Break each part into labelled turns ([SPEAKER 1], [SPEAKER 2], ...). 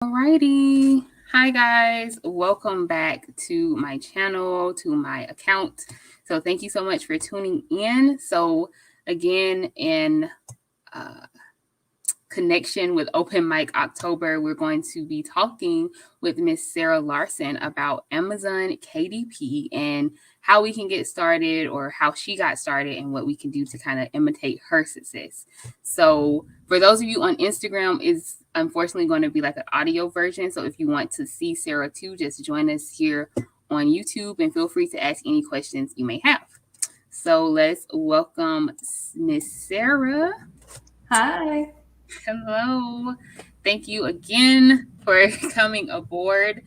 [SPEAKER 1] Alrighty. Hi guys. Welcome back to my channel, to my account. So thank you so much for tuning in. So again, in connection with Open Mic October, we're going to be talking with Miss Sarah Larson about Amazon KDP and how we can get started, or how she got started, and what we can do to kind of imitate her success. So for those of you on Instagram, is unfortunately going to be like an audio version. So if you want to see Sarah too, just join us here on YouTube and feel free to ask any questions you may have. So let's welcome Miss Sarah.
[SPEAKER 2] Hi.
[SPEAKER 1] Hello. Thank you again for coming aboard.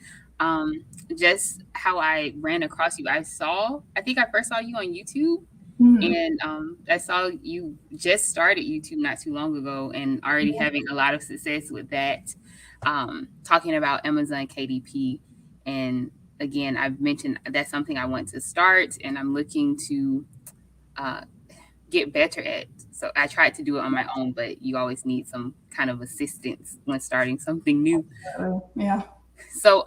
[SPEAKER 1] Just how I ran across you, I think I first saw you on YouTube, and I saw you just started YouTube not too long ago and already having a lot of success with that, talking about Amazon KDP. And again, I've mentioned that's something I want to start and I'm looking to uh, get better at. So I tried to do it on my own, but you always need some kind of assistance when starting something new.
[SPEAKER 2] Yeah.
[SPEAKER 1] So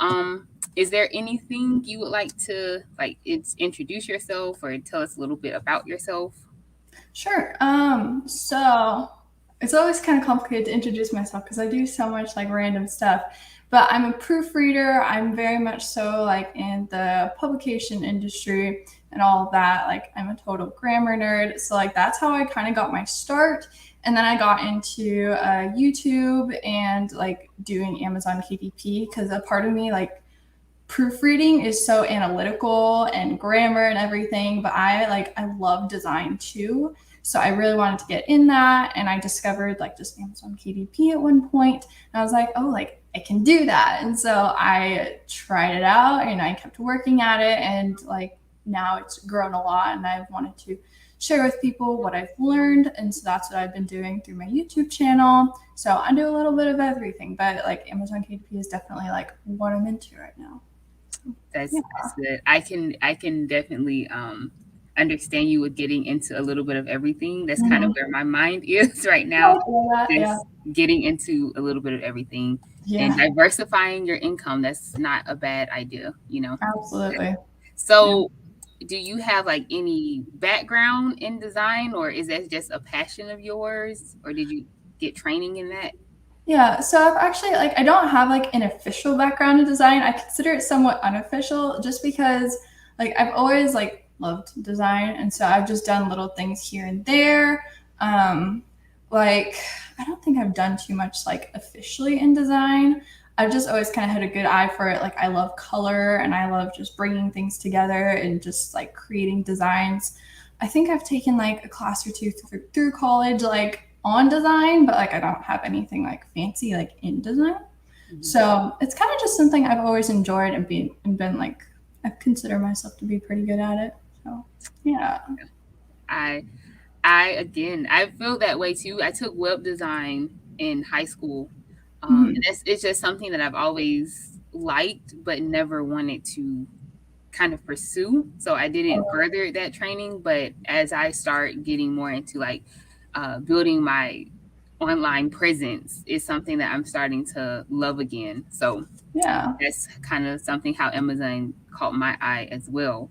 [SPEAKER 1] is there anything you would like to introduce yourself or tell us a little bit about yourself?
[SPEAKER 2] Sure. So it's always kind of complicated to introduce myself because I do so much like random stuff. But I'm a proofreader. I'm very much so like in the publication industry and all of that. Like I'm a total grammar nerd. So like that's how I kind of got my start. And then I got into YouTube and like doing Amazon KDP because a part of me like proofreading is so analytical and grammar and everything, but I love design too. So I really wanted to get in that, and I discovered like just Amazon KDP at one point, and I was like, oh, like I can do that. And so I tried it out and I kept working at it, and like now it's grown a lot, and I've wanted to share with people what I've learned, and so that's what I've been doing through my YouTube channel. So I do a little bit of everything, but like Amazon KDP is definitely like what I'm into right now.
[SPEAKER 1] That's good. I can definitely understand you with getting into a little bit of everything. That's kind of
[SPEAKER 2] Mhm.
[SPEAKER 1] where my mind is right
[SPEAKER 2] I
[SPEAKER 1] now.
[SPEAKER 2] feel that, yeah.
[SPEAKER 1] Just getting into a little bit of everything and
[SPEAKER 2] Yeah,
[SPEAKER 1] diversifying your income. That's not a bad idea.
[SPEAKER 2] absolutely. Yeah.
[SPEAKER 1] So, do you have like any background in design, or is that just a passion of yours, or did you get training in that?
[SPEAKER 2] Yeah, so I've actually like I don't have like an official background in design. I consider it somewhat unofficial just because like I've always like loved design, and so I've just done little things here and there. Um like I don't think I've done too much like officially in design. I've just always kind of had a good eye for it. Like I love color and I love just bringing things together and just like creating designs. I think I've taken like a class or two through college, like on design, but like I don't have anything like fancy like in design.
[SPEAKER 1] Mhm.
[SPEAKER 2] So it's kind of just something I've always enjoyed and been like I consider myself to be pretty good at it. So yeah.
[SPEAKER 1] I I feel that way too. I took web design in high school.
[SPEAKER 2] Mhm.
[SPEAKER 1] And it's just something that I've always liked, but never wanted to kind of pursue. So I didn't further that training. But as I start getting more into like building my online presence, is something that I'm starting to love again. So
[SPEAKER 2] Yeah.
[SPEAKER 1] that's kind of something how Amazon caught my eye as well.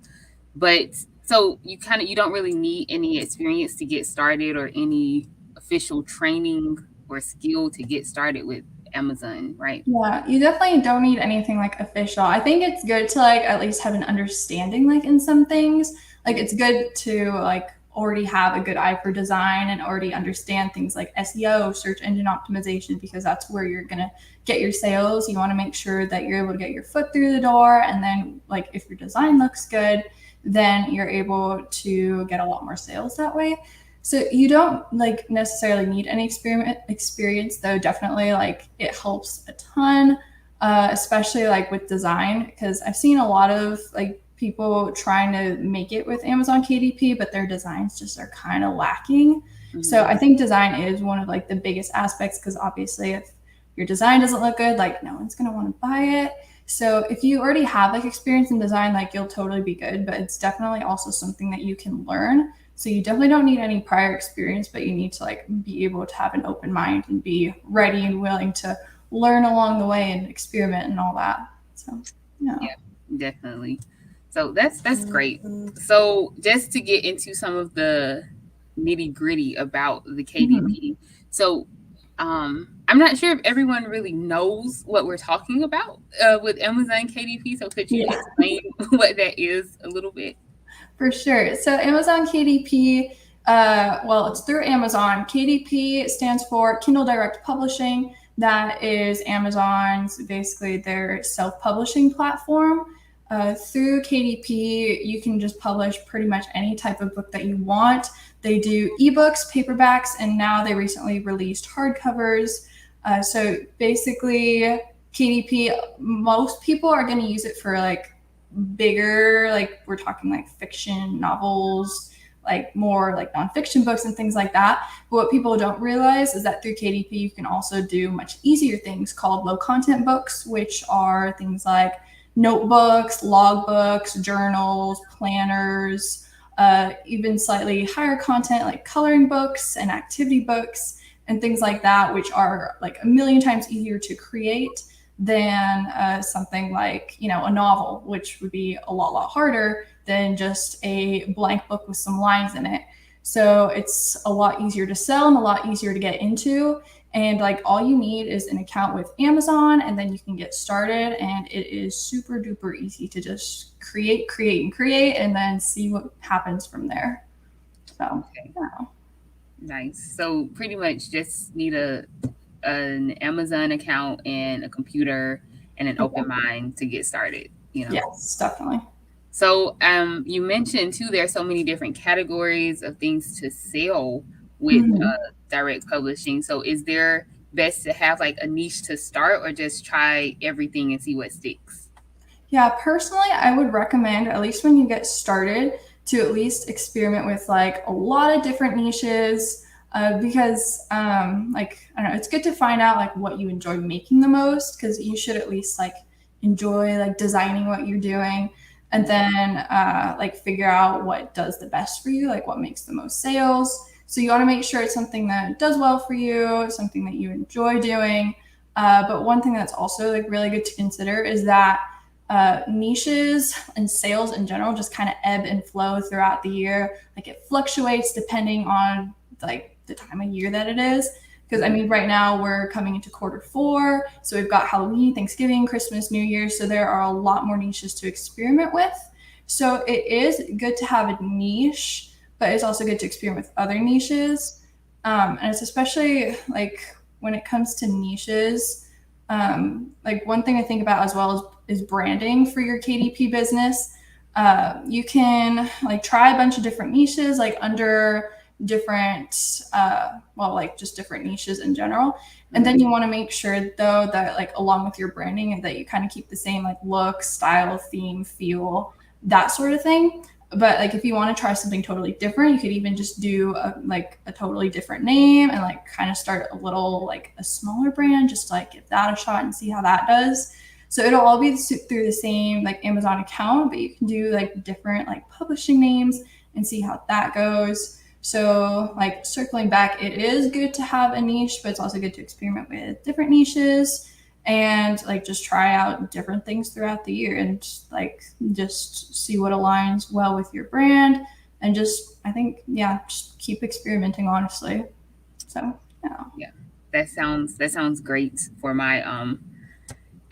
[SPEAKER 1] But so you don't really need any experience to get started or any official training or skill to get started with Amazon, right?
[SPEAKER 2] Yeah, you definitely don't need anything like official. I think it's good to like at least have an understanding like in some things. Like it's good to like already have a good eye for design and already understand things like SEO, search engine optimization, because that's where you're going to get your sales. You want to make sure that you're able to get your foot through the door, and then like if your design looks good, then you're able to get a lot more sales that way. So you don't like necessarily need any experience, though. Definitely, like it helps a ton, especially like with design, because I've seen a lot of like people trying to make it with Amazon KDP, but their designs just are kind of lacking. So
[SPEAKER 1] Mhm.
[SPEAKER 2] I think design is one of like the biggest aspects, because obviously if your design doesn't look good, like no one's gonna want to buy it. So if you already have like experience in design, like you'll totally be good, but it's definitely also something that you can learn. So you definitely don't need any prior experience, but you need to like be able to have an open mind and be ready and willing to learn along the way and experiment and all that. So
[SPEAKER 1] Yeah, definitely. So that's great. So just to get into some of the nitty gritty about the KDP. So I'm not sure if everyone really knows what we're talking about with Amazon KDP. So could you explain what that is a little bit?
[SPEAKER 2] For sure. So Amazon KDP, well, it's through Amazon. KDP stands for Kindle Direct Publishing. That is Amazon's, basically their self-publishing platform. Through KDP, you can just publish pretty much any type of book that you want. They do ebooks, paperbacks, and now they recently released hardcovers. So basically, KDP, most people are going to use it for like bigger, like we're talking like fiction novels, like more like nonfiction books and things like that. But what people don't realize is that through KDP, you can also do much easier things called low content books, which are things like notebooks, logbooks, journals, planners, even slightly higher content like coloring books and activity books and things like that, which are like a million times easier to create than something like, you know, a novel, which would be a lot harder than just a blank book with some lines in it. So it's a lot easier to sell and a lot easier to get into. And like all you need is an account with Amazon, and then you can get started. And it is super duper easy to just create, and then see what happens from there. So, yeah.
[SPEAKER 1] Nice. So pretty much just need an Amazon account and a computer and an open mind to get started, you know?
[SPEAKER 2] Yes, definitely.
[SPEAKER 1] So you mentioned too, there are so many different categories of things to sell with direct publishing. So is there best to have like a niche to start, or just try everything and see what sticks?
[SPEAKER 2] Yeah, personally, I would recommend, at least when you get started, to at least experiment with like a lot of different niches, because like, I don't know, it's good to find out like what you enjoy making the most, because you should at least like enjoy like designing what you're doing, and then like figure out what does the best for you, like what makes the most sales. So you want to make sure it's something that does well for you, something that you enjoy doing. But one thing that's also like really good to consider is that niches and sales in general just kind of ebb and flow throughout the year. Like it fluctuates depending on like the time of year that it is. Because I mean, right now we're coming into Q4, so we've got Halloween, Thanksgiving, Christmas, New Year. So there are a lot more niches to experiment with. So it is good to have a niche, but it's also good to experiment with other niches. And it's especially like when it comes to niches, like one thing I think about as well is branding for your KDP business. You can like try a bunch of different niches, like under different, well, like just different niches in general. And then you want to make sure though that like along with your branding that you kind of keep the same like look, style, theme, feel, that sort of thing. But like if you want to try something totally different, you could even just do a totally different name and like kind of start a little like a smaller brand, just to, like give that a shot and see how that does. So it'll all be through the same like Amazon account, but you can do like different like publishing names and see how that goes. So like circling back, it is good to have a niche, but it's also good to experiment with different niches and like just try out different things throughout the year and like just see what aligns well with your brand. And just, I think, yeah, just keep experimenting, honestly. So
[SPEAKER 1] Yeah, that sounds great for my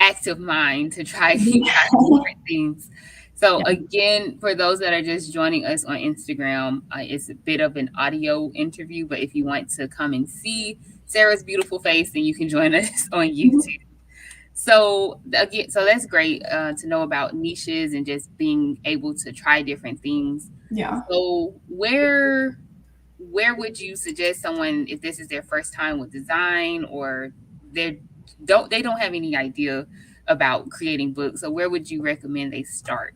[SPEAKER 1] active mind to try different things. So again, for those that are just joining us on Instagram, it's a bit of an audio interview, but if you want to come and see Sarah's beautiful face, then you can join us on YouTube. So again, so that's great to know about niches and just being able to try different things.
[SPEAKER 2] Yeah.
[SPEAKER 1] So where would you suggest someone, if this is their first time with design, or they don't have any idea about creating books, so where would you recommend they start?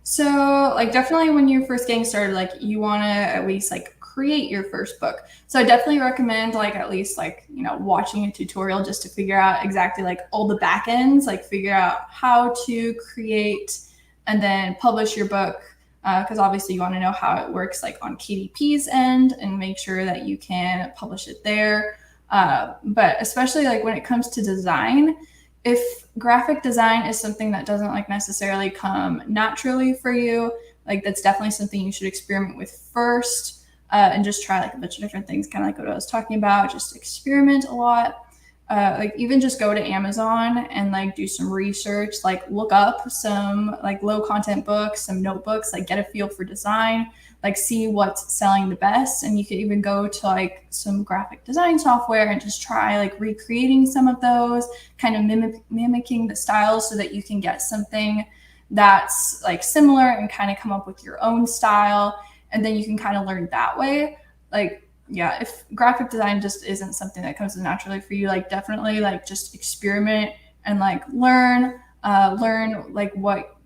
[SPEAKER 2] So like definitely when you're first getting started, like you want to at least like create your first book. So I definitely recommend like at least like, you know, watching a tutorial just to figure out exactly like all the back ends, like figure out how to create and then publish your book. Because obviously you want to know how it works like on KDP's end and make sure that you can publish it there. But especially like when it comes to design, if graphic design is something that doesn't like necessarily come naturally for you, like that's definitely something you should experiment with first, and just try like a bunch of different things, kind of like what I was talking about, just experiment a lot. Like even just go to Amazon and like do some research, like look up some like low content books, some notebooks, like get a feel for design, like see what's selling the best. And you could even go to like some graphic design software and just try like recreating some of those, kind of mimicking the styles so that you can get something that's like similar and kind of come up with your own style. And then you can kind of learn that way. Like, yeah, if graphic design just isn't something that comes naturally for you, like definitely like just experiment and like learn like what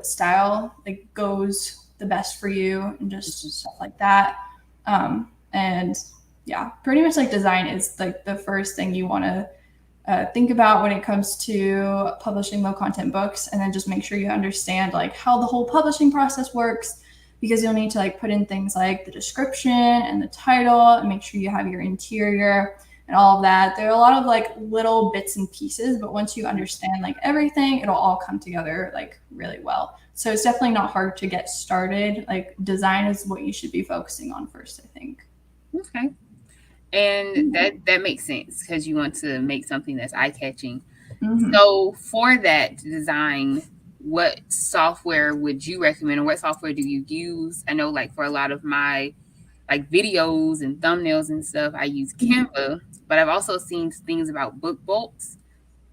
[SPEAKER 2] style like goes the best for you and just stuff like that. And yeah, pretty much like design is like the first thing you want to think about when it comes to publishing low content books, and then just make sure you understand like how the whole publishing process works, because you'll need to like put in things like the description and the title and make sure you have your interior and all of that. There are a lot of like little bits and pieces, but once you understand like everything, it'll all come together like really well. So it's definitely not hard to get started. Like design is what you should be focusing on first, I think.
[SPEAKER 1] Okay. And that makes sense because you want to make something that's eye-catching. Mm-hmm. So for that design, what software would you recommend, or what software do you use? I know like for a lot of my like videos and thumbnails and stuff, I use Canva, but I've also seen things about BookBolts,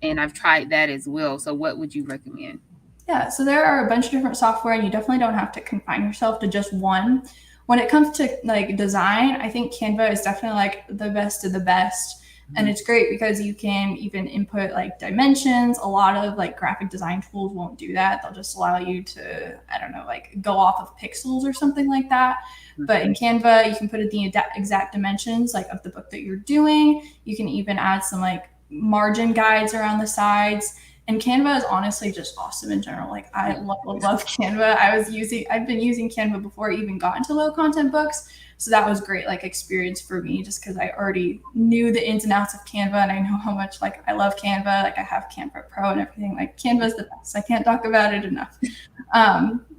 [SPEAKER 1] and I've tried that as well. So what would you recommend?
[SPEAKER 2] Yeah, so there are a bunch of different software, and you definitely don't have to confine yourself to just one. When it comes to like design, I think Canva is definitely like the best of the best. And it's great because you can even input like dimensions. A lot of like graphic design tools won't do that. They'll just allow you to, I don't know, like go off of pixels or something like that. But in Canva, you can put in the exact dimensions like of the book that you're doing. You can even add some like margin guides around the sides. And Canva is honestly just awesome in general. Like I love Canva. I've been using Canva before I even got into low content books. So that was great like experience for me, just because I already knew the ins and outs of Canva, and I know how much like I love Canva. Like I have Canva Pro and everything. Like Canva is the best. I can't talk about it enough.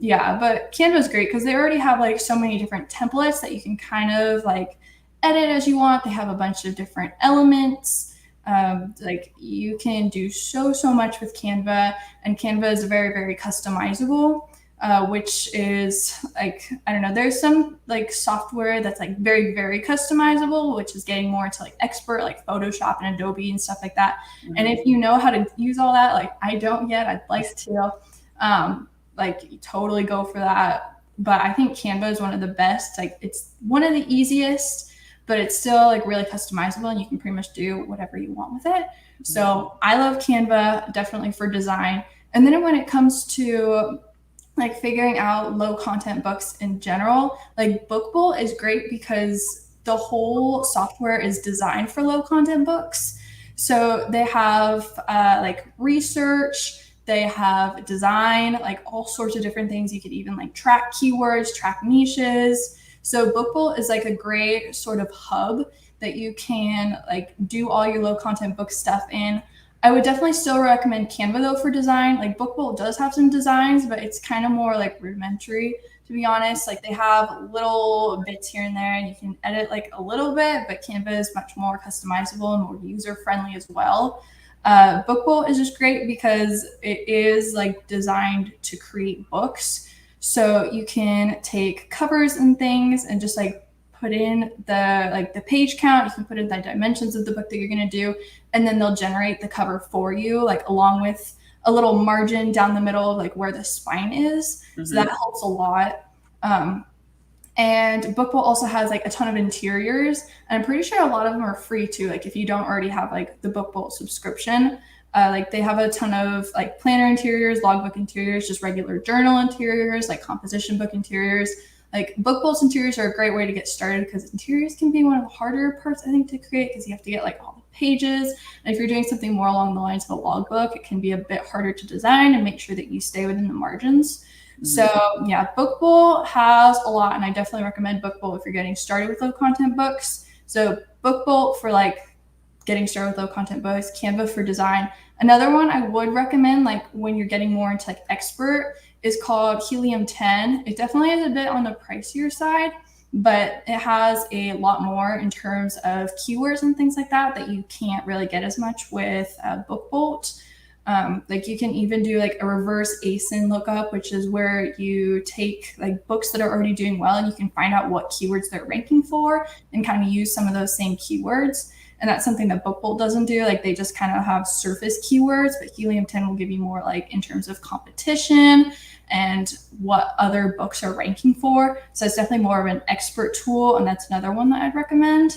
[SPEAKER 2] Yeah, but Canva is great because they already have like so many different templates that you can kind of like edit as you want. They have a bunch of different elements. Like you can do so much with Canva, and Canva is very, very customizable, which is like, I don't know, there's some like software that's like very, very customizable, which is getting more into like expert, like Photoshop and Adobe and stuff like that. Mm-hmm. And if you know how to use all that, like I don't yet, I'd like to, like totally go for that. But I think Canva is one of the best. Like it's one of the easiest, but it's still like really customizable, and you can pretty much do whatever you want with it. So I love Canva definitely for design. And then when it comes to like figuring out low content books in general, like Bookable is great because the whole software is designed for low content books. So they have like research, they have design, like all sorts of different things. You could even like track keywords, track niches. So Bookable is like a great sort of hub that you can like do all your low content book stuff in. I would definitely still recommend Canva though for design. Like Bookable does have some designs, but it's kind of more like rudimentary, to be honest. Like they have little bits here and there, and you can edit like a little bit, but Canva is much more customizable and more user friendly as well. Bookable is just great because it is like designed to create books. So you can take covers and things and just like put in the page count. You can put in the dimensions of the book that you're going to do, and then they'll generate the cover for you, like along with a little margin down the middle of like where the spine is. Mm-hmm. So that helps a lot. And Bookable also has like a ton of interiors, and I'm pretty sure a lot of them are free too. Like if you don't already have like the Bookable subscription, like they have a ton of like planner interiors, logbook interiors, just regular journal interiors, like composition book interiors. Like Bookable's interiors are a great way to get started because interiors can be one of the harder parts, I think, to create because you have to get like all the pages. And if you're doing something more along the lines of a logbook, it can be a bit harder to design and make sure that you stay within the margins. Mm-hmm. So yeah, Bookable has a lot, and I definitely recommend Bookable if you're getting started with low content books. So BookBolt for like getting started with low content books, Canva for design. Another one I would recommend, like when you're getting more into like expert, is called Helium 10. It definitely is a bit on the pricier side, but it has a lot more in terms of keywords and things like that you can't really get as much with BookBolt. Like you can even do like a reverse ASIN lookup, which is where you take like books that are already doing well and you can find out what keywords they're ranking for and kind of use some of those same keywords. And that's something that BookBolt doesn't do. Like they just kind of have surface keywords, but Helium 10 will give you more like in terms of competition and what other books are ranking for. So it's definitely more of an expert tool, and that's another one that I'd recommend.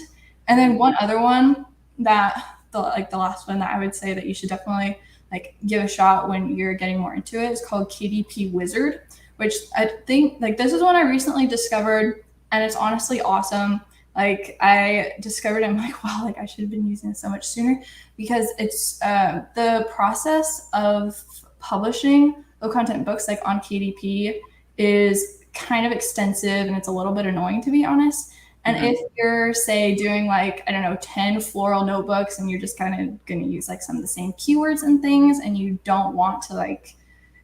[SPEAKER 2] And then one other one that the last one that I would say that you should definitely like give a shot when you're getting more into it is called KDP Wizard, which I think like this is one I recently discovered, and it's honestly awesome. Like I discovered it, I'm like, wow, like I should have been using it so much sooner, because it's the process of publishing low content books like on KDP is kind of extensive and it's a little bit annoying, to be honest. And if you're, say, doing like, I don't know, 10 floral notebooks and you're just kind of going to use like some of the same keywords and things, and you don't want to like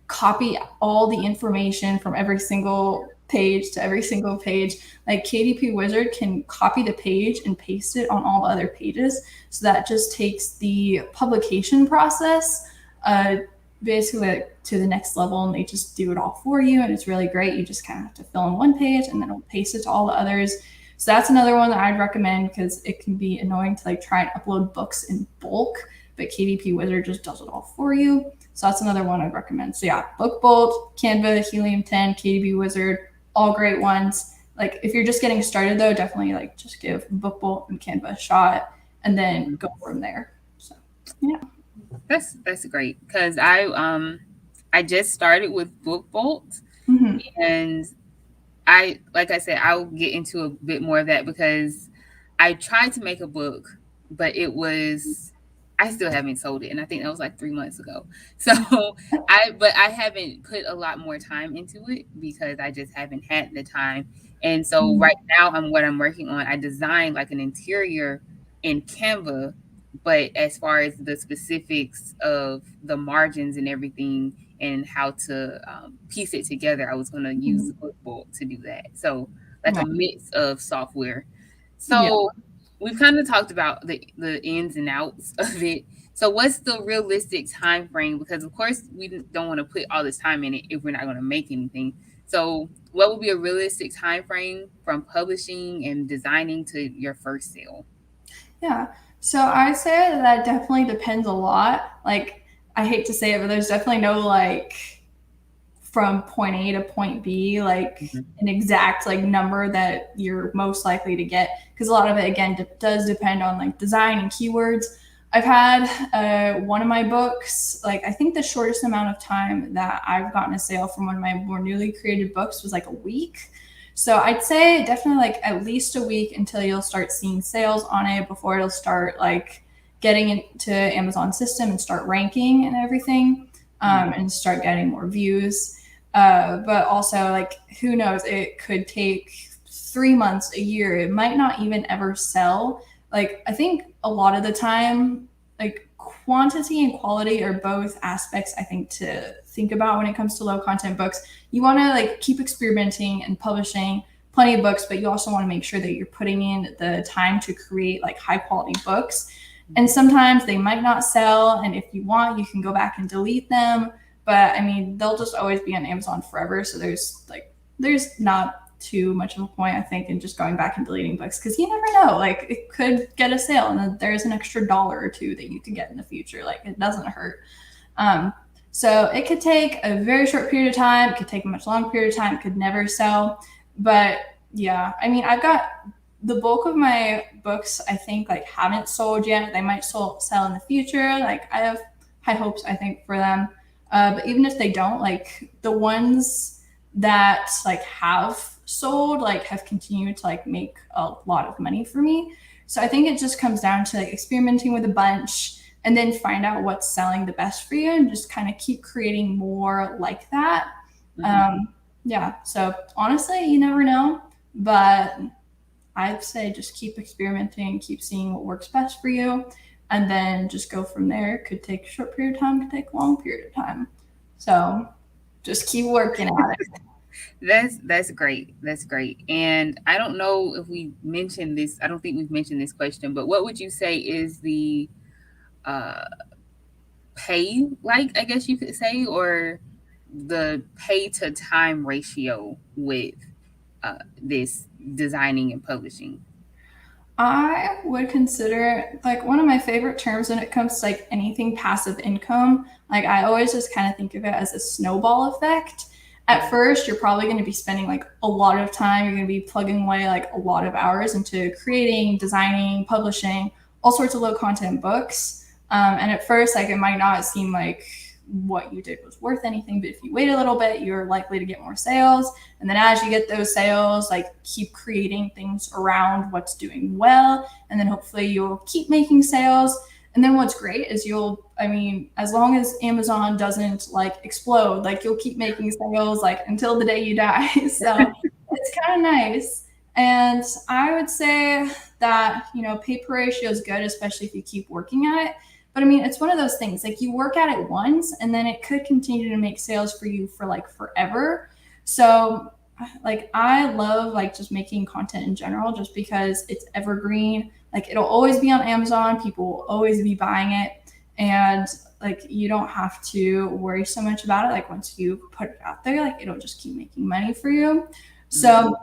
[SPEAKER 2] copy all the information from every single page to every single page, like KDP Wizard can copy the page and paste it on all the other pages. So that just takes the publication process basically to the next level, and they just do it all for you. And it's really great. You just kind of have to fill in one page and then it'll paste it to all the others. So that's another one that I'd recommend, because it can be annoying to like try and upload books in bulk, but KDP Wizard just does it all for you. So that's another one I'd recommend. So yeah, BookBolt, Canva, Helium 10, KDP Wizard, all great ones. Like if you're just getting started though, definitely like just give BookBolt and Canva a shot and then go from there. So yeah.
[SPEAKER 1] That's great, because I just started with BookBolt, and like I said, I'll get into a bit more of that, because I tried to make a book, but I still haven't sold it, and I think that was like 3 months ago. So I haven't put a lot more time into it because I just haven't had the time. And so right now I'm working on, I designed like an interior in Canva, but as far as the specifics of the margins and everything and how to piece it together, I was going to use BookBolt to do that. So like a mix of software. So we've kind of talked about the ins and outs of it. So what's the realistic time frame? Because of course we don't want to put all this time in it if we're not going to make anything. So what would be a realistic time frame from publishing and designing to your first sale?
[SPEAKER 2] Yeah. So I'd say that definitely depends a lot. Like I hate to say it, but there's definitely no like from point A to point B, like an exact like number that you're most likely to get, because a lot of it again does depend on like design and keywords. I've had one of my books, like I think the shortest amount of time that I've gotten a sale from one of my more newly created books was like a week. So I'd say definitely like at least a week until you'll start seeing sales on it before it'll start like getting into Amazon system and start ranking and everything, and start getting more views. But also like, who knows, it could take 3 months, a year. It might not even ever sell. Like I think a lot of the time, like quantity and quality are both aspects I think to think about when it comes to low content books. You want to like keep experimenting and publishing plenty of books, but you also want to make sure that you're putting in the time to create like high quality books. And sometimes they might not sell, and if you want, you can go back and delete them. But I mean, they'll just always be on Amazon forever. So there's not too much of a point, I think, in just going back and deleting books, because you never know. Like it could get a sale and then there's an extra $1 or $2 that you could get in the future. Like it doesn't hurt. So it could take a very short period of time. It could take a much longer period of time. It could never sell. But yeah, I mean, I've got the bulk of my books, I think, like haven't sold yet. They might sell in the future. Like I have high hopes, I think, for them. But even if they don't, like the ones that like have sold, like have continued to like make a lot of money for me. So I think it just comes down to like experimenting with a bunch and then find out what's selling the best for you and just kind of keep creating more like that. Yeah. So honestly, you never know, but I'd say just keep experimenting, keep seeing what works best for you, and then just go from there. It could take a short period of time, could take a long period of time. So just keep working at it.
[SPEAKER 1] That's great. That's great. And I don't know if we mentioned this. I don't think we've mentioned this question, but what would you say is the uh pay, like, I guess you could say, or the pay to time ratio with this designing and publishing?
[SPEAKER 2] I would consider like one of my favorite terms when it comes to like anything passive income. Like I always just kind of think of it as a snowball effect. At first, you're probably going to be spending like a lot of time. You're going to be plugging away like a lot of hours into creating, designing, publishing all sorts of low content books. And at first, like it might not seem like what you did was worth anything, but if you wait a little bit, you're likely to get more sales. And then as you get those sales, like keep creating things around what's doing well. And then hopefully you'll keep making sales. And then what's great is I mean, as long as Amazon doesn't like explode, like you'll keep making sales like until the day you die. So it's kind of nice. And I would say that, paper ratio is good, especially if you keep working at it. But I mean, it's one of those things like you work at it once and then it could continue to make sales for you for like forever. So like I love like just making content in general just because it's evergreen. Like it'll always be on Amazon, people will always be buying it, and like you don't have to worry so much about it. Like once you put it out there, like it'll just keep making money for you. So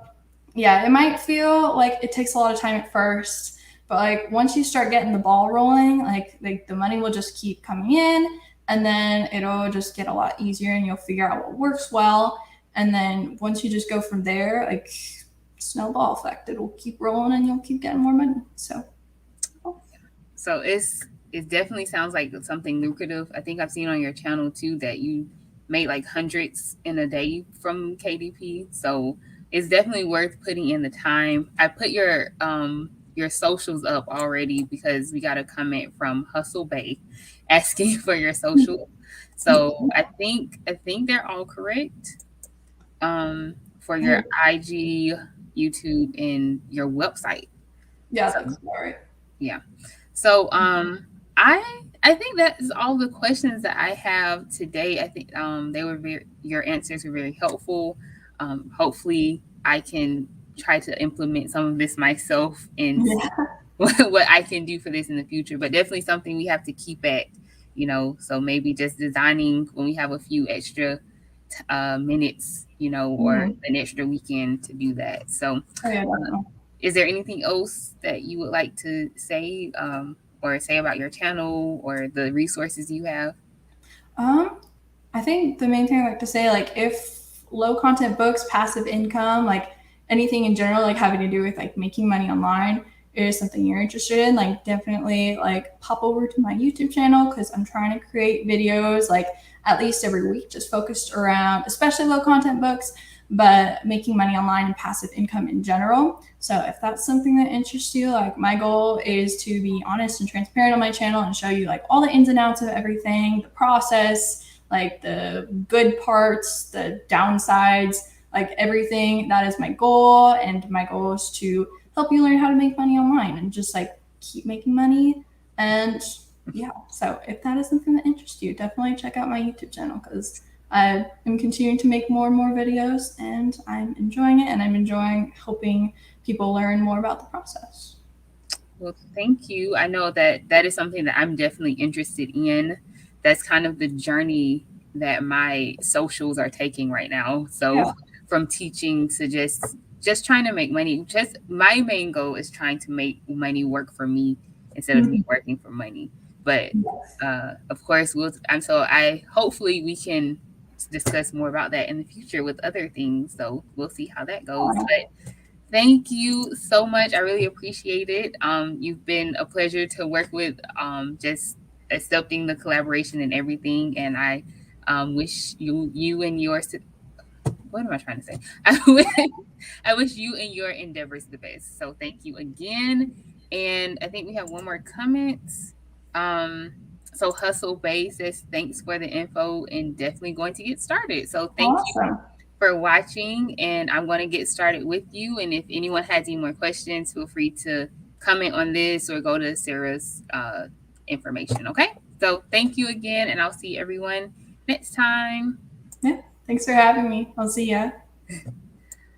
[SPEAKER 2] yeah, it might feel like it takes a lot of time at first, but like once you start getting the ball rolling, like the money will just keep coming in, and then it'll just get a lot easier, and you'll figure out what works well. And then once you just go from there, like snowball effect, it'll keep rolling, and you'll keep getting more money. So
[SPEAKER 1] So it definitely sounds like something lucrative. I think I've seen on your channel too that you made like hundreds in a day from KDP. So it's definitely worth putting in the time. I put your socials up already because we got a comment from Hustle Bay asking for your social. So I think they're all correct. For your IG, YouTube, and your website.
[SPEAKER 2] yeah,
[SPEAKER 1] So
[SPEAKER 2] that's all right.
[SPEAKER 1] yeah. So I think that is all the questions that I have today. I think your answers were very helpful. Hopefully I can try to implement some of this myself and see
[SPEAKER 2] Yeah.
[SPEAKER 1] what I can do for this in the future. But definitely something we have to keep at. So maybe just designing when we have a few extra minutes, or
[SPEAKER 2] Mhm.
[SPEAKER 1] an extra weekend to do that. So
[SPEAKER 2] Oh yeah, definitely.
[SPEAKER 1] is there anything else that you would like to say, or say about your channel or the resources you have?
[SPEAKER 2] Um, I think the main thing I like to say, like, if low content books, passive income, like anything in general, like having to do with like making money online is something you're interested in, like definitely like pop over to my YouTube channel because I'm trying to create videos like at least every week, just focused around especially low content books, but making money online and passive income in general. So if that's something that interests you, like my goal is to be honest and transparent on my channel and show you like all the ins and outs of everything, the process, like the good parts, the downsides, like everything. That is my goal. And my goal is to help you learn how to make money online and just like keep making money. And yeah, so if that is something that interests you, definitely check out my YouTube channel because I am continuing to make more and more videos and I'm enjoying it, and I'm enjoying helping people learn more about the process.
[SPEAKER 1] Well, thank you. I know that is something that I'm definitely interested in. That's kind of the journey that my socials are taking right now.
[SPEAKER 2] Yeah.
[SPEAKER 1] So from teaching to just trying to make money. Just my main goal is trying to make money work for me instead of me
[SPEAKER 2] Mhm.
[SPEAKER 1] working for money. But of course, I hopefully we can discuss more about that in the future with other things. So we'll see how that goes. But thank you so much. I really appreciate it. You've been a pleasure to work with. Just accepting the collaboration and everything. And I wish you and your what am I trying to say? I wish you and your endeavors the best. So thank you again. And I think we have one more comment. Um, so Hustle Bay says thanks for the info and definitely going to get started. So thank you.
[SPEAKER 2] Awesome.
[SPEAKER 1] for watching, and I'm going to get started with you. And if anyone has any more questions, feel free to comment on this or go to Sarah's information. Okay. So thank you again, and I'll see everyone next time.
[SPEAKER 2] Yeah. Thanks for having me. I'll see ya.